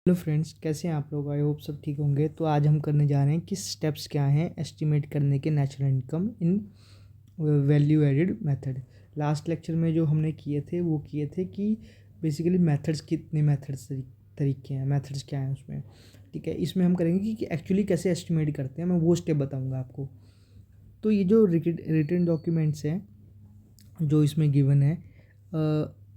Hello friends, कैसे हैं आप लोग। आई होप सब ठीक होंगे। तो आज हम करने जा रहे हैं कि स्टेप्स क्या हैं एस्टिमेट करने के natural income in value added method. Last lecture में जो हमने किए थे वो किए थे कि बेसिकली मेथड्स, कितने मेथड्स तरीके हैं, मेथड्स क्या हैं उसमें। ठीक है, इसमें हम करेंगे कि एक्चुअली कैसे एस्टिमेट करते हैं, मैं वो स्टेप बताऊँगा आपको। तो ये जो रिटन डॉक्यूमेंट्स हैं जो इसमें गिवन है,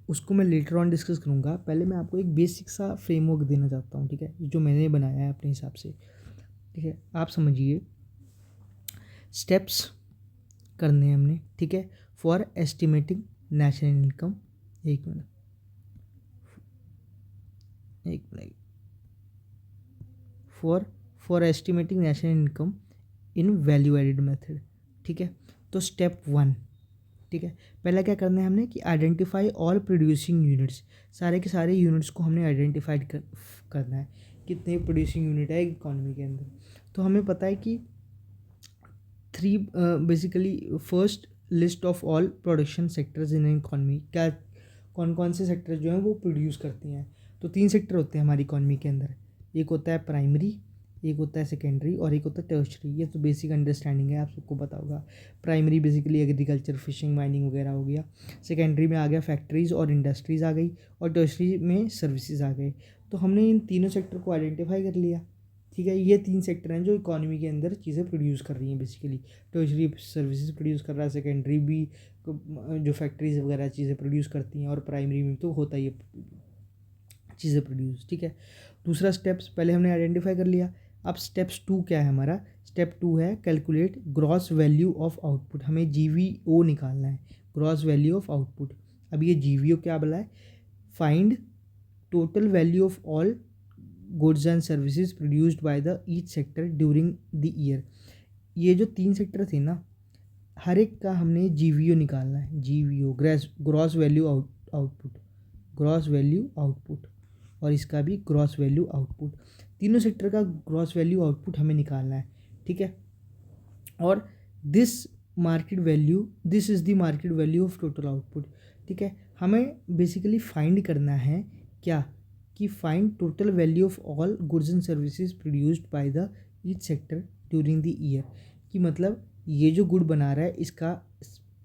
उसको मैं लेटर ऑन डिस्कस करूँगा। पहले मैं आपको एक बेसिक सा फ्रेमवर्क देना चाहता हूँ। ठीक है, जो मैंने बनाया है अपने हिसाब से। ठीक है, आप समझिए। स्टेप्स करने हैं हमने, ठीक है, फॉर एस्टिमेटिंग नेशनल इनकम। एक मिनट, एक minute. For for estimating national income in value added method. ठीक है, तो स्टेप 1। ठीक है, पहला क्या करना है हमने कि आइडेंटिफाई ऑल प्रोड्यूसिंग यूनिट्स। सारे के सारे यूनिट्स को हमने आइडेंटिफाइड करना है, कितने प्रोड्यूसिंग यूनिट है इकोनॉमी के अंदर। तो हमें पता है कि three basically first list of all production sectors in economy, क्या कौन कौन से सेक्टर जो हैं वो प्रोड्यूस करती हैं। तो 3 सेक्टर होते हैं हमारी इकोनॉमी के अंदर। एक होता है प्राइमरी, एक होता है सेकेंडरी और एक होता है टर्शरी। ये तो बेसिक अंडरस्टैंडिंग है, आप सबको पता होगा। Primary basically agriculture, fishing, mining वगैरह हो गया। सेकेंडरी में आ गया फैक्ट्रीज़ और इंडस्ट्रीज़ आ गई, और टर्शरी में सर्विसेज आ गए। तो हमने इन तीनों सेक्टर को आइडेंटिफाई कर लिया। ठीक है, ये 3 सेक्टर हैं जो इकोनॉमी के अंदर चीज़ें प्रोड्यूस कर रही हैं बेसिकली। टर्शरी सर्विसेज प्रोड्यूस कर रहा है, सेकेंडरी भी जो फैक्ट्रीज वगैरह चीज़ें प्रोड्यूस करती हैं, और प्राइमरी में तो होता ही है चीज़ें प्रोड्यूस। ठीक है, दूसरा स्टेप्स पहले हमने आइडेंटिफाई कर लिया। अब स्टेप्स 2 क्या है हमारा। स्टेप 2 है calculate gross value of output. हमें GVO निकालना है, ग्रॉस वैल्यू ऑफ आउटपुट। अब ये GVO क्या बोला है, find total value of all goods and services produced by the each sector during the year. ये जो 3 सेक्टर थे ना, हर एक का हमने GVO निकालना है। GVO gross value output, gross value output, और इसका भी ग्रॉस वैल्यू आउटपुट। तीनों सेक्टर का ग्रॉस वैल्यू आउटपुट हमें निकालना है। ठीक है, और this this is the market value of total output. ठीक है, हमें बेसिकली फाइंड करना है क्या, कि find total value of all goods and services produced by the each sector during the year. कि मतलब ये जो गुड बना रहा है इसका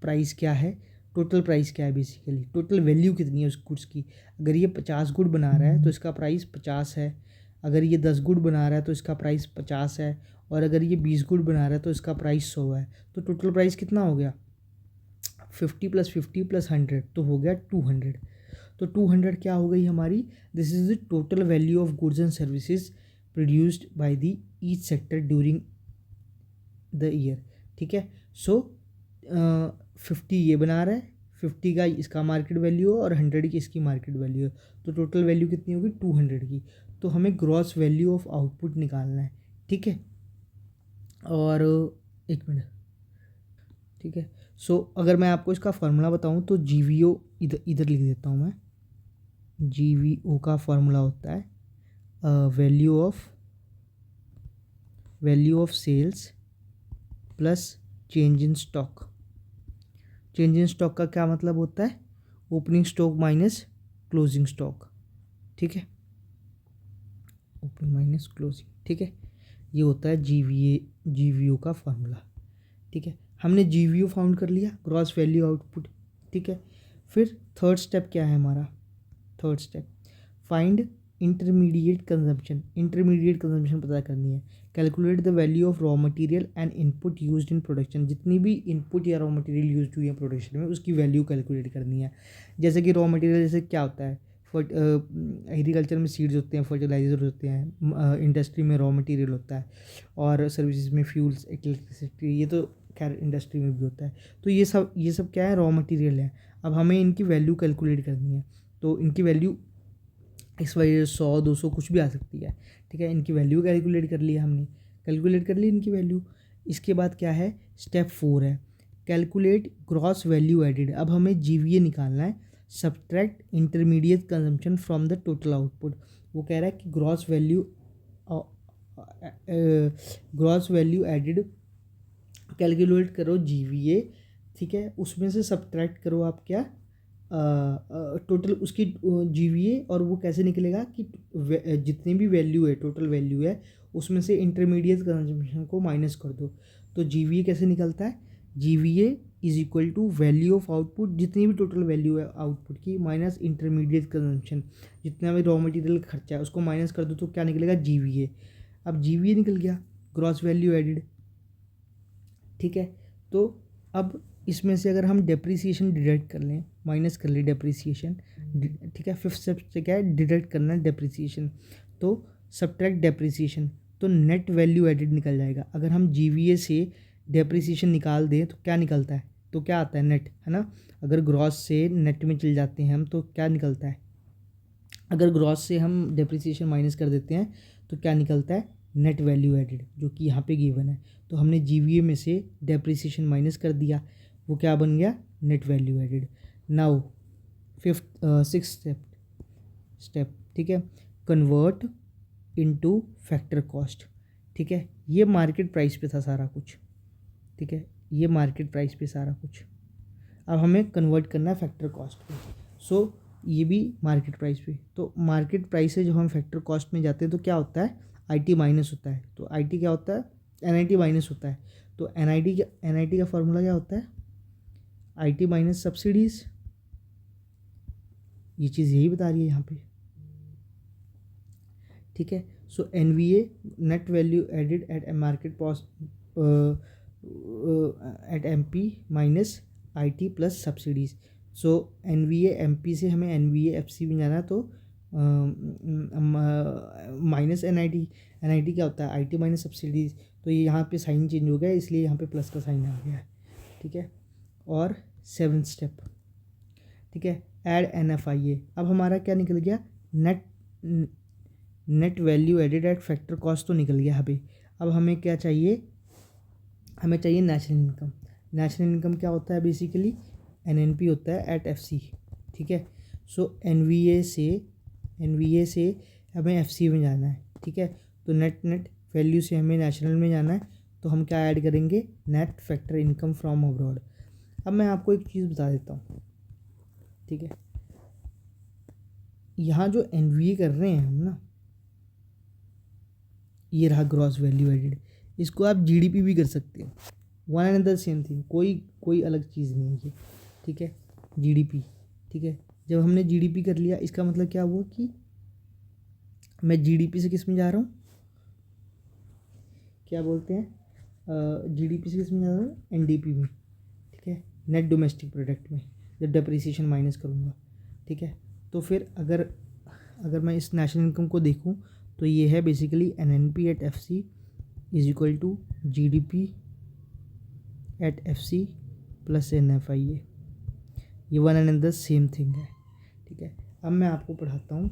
प्राइस क्या है, टोटल प्राइस क्या है, बेसिकली टोटल वैल्यू कितनी है उस गुड्स की। अगर ये 50 गुड बना रहा है तो इसका प्राइस 50 है। अगर ये 10 गुड बना रहा है तो इसका प्राइस 50 है। और अगर ये 20 गुड बना रहा है तो इसका प्राइस 100 है। तो टोटल प्राइस कितना हो गया, 50 + 50 + 100, तो हो गया 200। तो 200 क्या हो गई हमारी, this is the total value of goods and services produced by the each sector during the year. ठीक है, सो 50 ये बना रहा है, 50 का इसका मार्केट वैल्यू है और 100 की इसकी मार्केट वैल्यू है। तो टोटल वैल्यू कितनी होगी, 200 की। तो हमें ग्रॉस वैल्यू ऑफ आउटपुट निकालना है। ठीक है, और एक मिनट। ठीक है, सो अगर मैं आपको इसका फार्मूला बताऊं तो GVO इधर इधर लिख देता हूं मैं। GVO का फार्मूला होता है value of sales plus change in stock. Change in stock का क्या मतलब होता है, opening stock minus closing stock. ठीक है, ओपनिंग माइनस क्लोजिंग। ठीक है, ये होता है GVO का फार्मूला। ठीक है, हमने GVO फाउंड कर लिया, ग्रॉस वैल्यू आउटपुट। ठीक है, फिर थर्ड स्टेप क्या है हमारा, third step find intermediate consumption. Intermediate consumption पता करनी है। Calculate the value of raw material and input used in production. जितनी भी इनपुट या रॉ मटेरियल यूज्ड हुई है प्रोडक्शन में, उसकी वैल्यू कैलकुलेट करनी है। जैसे कि रॉ मटेरियल जैसे क्या होता है, एग्रीकल्चर में सीड्स होते हैं, फर्टिलाइजर होते हैं, इंडस्ट्री में रॉ मटेरियल होता है, और सर्विसेज में फ्यूल्स, इलेक्ट्रिसिटी, ये तो खैर इंडस्ट्री में भी होता है। तो ये सब क्या है, रॉ मटेरियल है। अब हमें इनकी वैल्यू कैलकुलेट करनी है। तो इनकी वैल्यू इस वजह से 100, 200 कुछ भी आ सकती है। ठीक है, इनकी वैल्यू कैलकुलेट कर लिया हमने, कैलकुलेट कर ली इनकी वैल्यू। इसके बाद क्या है, स्टेप 4 है कैलकुलेट ग्रॉस वैल्यू एडिड। अब हमें GVA निकालना है, subtract intermediate consumption from the total output. वो कह रहा है कि ग्रॉस वैल्यू एडिड कैलकुलेट करो GVA। ठीक है, उसमें से सब्ट्रैक्ट करो आप क्या, टोटल उसकी जीवीए, और वो कैसे निकलेगा कि जितनी भी वैल्यू है, टोटल वैल्यू है, उसमें से इंटरमीडिएट कंजम्पशन को माइनस कर दो। तो जीवीए कैसे निकलता है, GVA is equal to value of output, जितनी भी टोटल वैल्यू है आउटपुट की, माइनस इंटरमीडिएट कंजम्पशन, जितना भी रॉ मटेरियल खर्चा है उसको माइनस कर दो, तो क्या निकलेगा, जीवीए। अब जीवीए निकल गया, ग्रॉस वैल्यू एडिड, ठीक है। तो अब इसमें से अगर हम डेप्रिसिएशन डिडक्ट कर लें, माइनस कर लें डेप्रिसिएशन, ठीक है, फिफ्थ स्टेप से क्या है, डिडक्ट करना है डेप्रिसिएशन, तो सब्ट्रैक्ट डेप्रिसिएशन, तो नेट वैल्यू एडिड निकल जाएगा। अगर हम जीवीए से डेप्रिसिएशन निकाल दें तो क्या निकलता है, तो क्या आता है, नेट, है ना। अगर ग्रॉस से नेट में चल जाते हैं हम तो क्या निकलता है, अगर ग्रॉस से हम डेप्रिसिएशन माइनस कर देते हैं तो क्या निकलता है, नेट वैल्यू एडिड, जो कि यहाँ पे गिवन है। तो हमने जीवीए में से डेप्रिसिएशन माइनस कर दिया, वो क्या बन गया, net value added. Now six step, ठीक है, कन्वर्ट इनटू फैक्टर कॉस्ट, ठीक है। ये मार्केट प्राइस पे था सारा कुछ, ठीक है, ये मार्केट प्राइस पे सारा कुछ। अब हमें कन्वर्ट करना है फैक्टर कॉस्ट पे। सो ये भी मार्केट प्राइस पे, तो मार्केट प्राइस से जब हम फैक्टर कॉस्ट में जाते हैं तो क्या होता है, आईटी माइनस होता है। तो आईटी क्या होता है, एनआईटी माइनस होता है। तो एनआईटी का फॉर्मूला क्या होता है, आईटी माइनस सब्सिडीज़, ये चीज़ यही बता रही है यहाँ पे, ठीक है। So NVA, net value added at market cost at MP minus IT plus subsidies. So NVA MP से हमें एनवीए एफसी में जाना, तो माइनस एनआईटी क्या होता है, आईटी माइनस सब्सिडीज़। तो ये यहाँ पे साइन चेंज हो गया, इसलिए यहाँ पे प्लस का साइन आ गया है, ठीक है। और सेवन्थ स्टेप, ठीक है, ऐड एनएफआईए। अब हमारा क्या निकल गया, net value added eight factor cost तो निकल गया अभी। अब हमें क्या चाहिए, हमें चाहिए नेशनल इनकम। नेशनल इनकम क्या होता है, बेसिकली एनएनपी होता है एट एफसी, ठीक है। सो एनवीए से हमें एफसी में जाना है, ठीक है। तो नेट वैल्यू से हमें नेशनल में जाना है, तो हम क्या ऐड करेंगे, net factor income from abroad. अब मैं आपको एक चीज़ बता देता हूँ, ठीक है, यहाँ जो एनवीए कर रहे हैं हम ना, ये रहा ग्रॉस वैल्यू एडिड, इसको आप जीडीपी भी कर सकते हो, one and the same thing, कोई अलग चीज़ नहीं है ये, ठीक है। जीडीपी, ठीक है, जब हमने जीडीपी कर लिया, इसका मतलब क्या हुआ कि मैं जीडीपी से किस में जा रहा हूँ, क्या बोलते हैं, जीडीपी से किस में जा रहा हूँ, एनडीपी में, ठीक है, नेट डोमेस्टिक प्रोडक्ट में, जब डेप्रिसिएशन माइनस करूँगा, ठीक है। तो फिर अगर मैं इस नेशनल इनकम को देखूँ तो ये है basically NNP at FC is equal to GDP at FC plus NFIA, ये one and the same thing है, ठीक है। अब मैं आपको पढ़ाता हूँ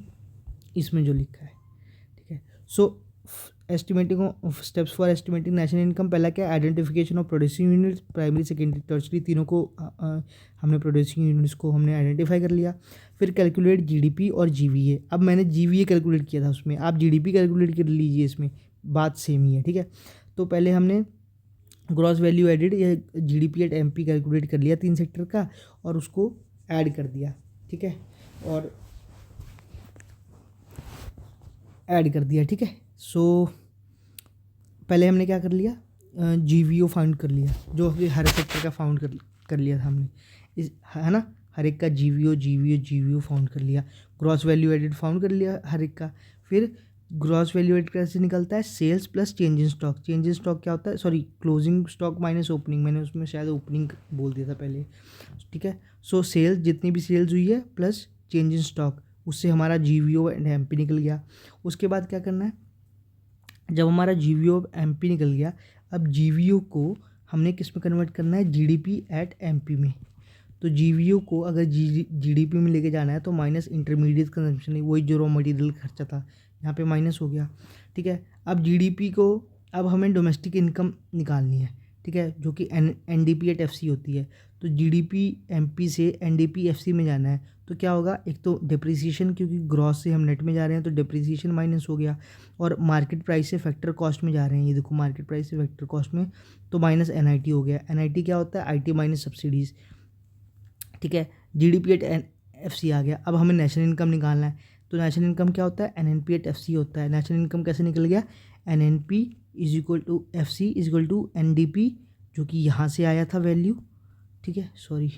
इसमें जो लिखा है, ठीक है। So estimating steps for estimating national income, पहला क्या, identification of producing units, primary secondary tertiary, तीनों को हमने प्रोड्यूसिंग यूनिट्स को हमने आइडेंटिफाई कर लिया। फिर कैलकुलेट जीडीपी और जीवीए। अब मैंने जीवीए कैलकुलेट किया था, उसमें आप जीडीपी कैलकुलेट कर लीजिए, इसमें बात सेम ही है, ठीक है। तो पहले हमने ग्रॉस वैल्यू एडिड या जीडीपी एट एमपी कैलकुलेट कर लिया 3 सेक्टर का, और उसको ऐड कर दिया, ठीक है, और ऐड कर दिया, ठीक है। सो पहले हमने क्या कर लिया, जीवीओ फाउंड कर लिया, जो हर सेक्टर का फाउंड कर लिया था हमने, इस, है ना, हर एक का जीवीओ फाउंड कर लिया, ग्रॉस वैल्यू एडिड फाउंड कर लिया हर एक का। फिर ग्रॉस वैल्यू एडिड कैसे निकलता है, sales plus change in stock. Change in stock क्या होता है, sorry, closing stock minus opening, मैंने उसमें शायद ओपनिंग बोल दिया था पहले, ठीक है। सो सेल्स, जितनी भी सेल्स हुई है प्लस चेंज इन स्टॉक, उससे हमारा जीवीओ एंड एमपी निकल गया। उसके बाद क्या करना है, जब हमारा जीवीओ एमपी निकल गया, अब जीवीओ को हमने किस में कन्वर्ट करना है, जीडीपी एट एमपी में। तो जीवीओ को अगर जीडीपी में लेके जाना है तो माइनस इंटरमीडिएट कंजम्पशन, वही जो रॉ मटेरियल खर्चा था यहाँ पे माइनस हो गया, ठीक है। अब जीडीपी को, अब हमें डोमेस्टिक इनकम निकालनी है, ठीक है, जो कि एनडीपी एट एफसी होती है। तो जीडीपी एमपी से एनडीपी एफसी में जाना है, तो क्या होगा, एक तो डिप्रिसिएशन, क्योंकि ग्रॉस से हम नेट में जा रहे हैं तो डिप्रिसिएशन माइनस हो गया, और मार्केट प्राइस से फैक्टर कॉस्ट में जा रहे हैं, ये देखो मार्केट प्राइस से फैक्टर कॉस्ट में, तो माइनस एनआईटी हो गया। एनआईटी क्या होता है, आईटी माइनस सब्सिडीज़, ठीक है। GDP एट NFC आ गया। अब हमें नेशनल इनकम निकालना है, तो नेशनल इनकम क्या होता है, NNP एट FC होता है। नेशनल इनकम कैसे निकल गया, NNP is equal to FC is equal to NDP, जो कि यहाँ से आया था वैल्यू, ठीक है, सॉरी,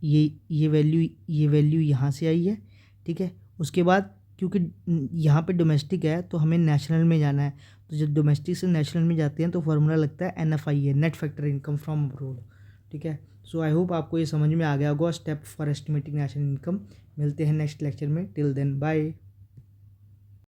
ये वैल्यू यहाँ से आई है, ठीक है। उसके बाद क्योंकि यहाँ पे डोमेस्टिक है तो हमें नेशनल में जाना है, तो जब डोमेस्टिक से नेशनल में जाते हैं तो फार्मूला लगता है NFI है, net factor income from abroad, ठीक है। सो आई होप आपको ये समझ में आ गया होगा step for estimating national income. मिलते हैं नेक्स्ट लेक्चर में, टिल देन बाय।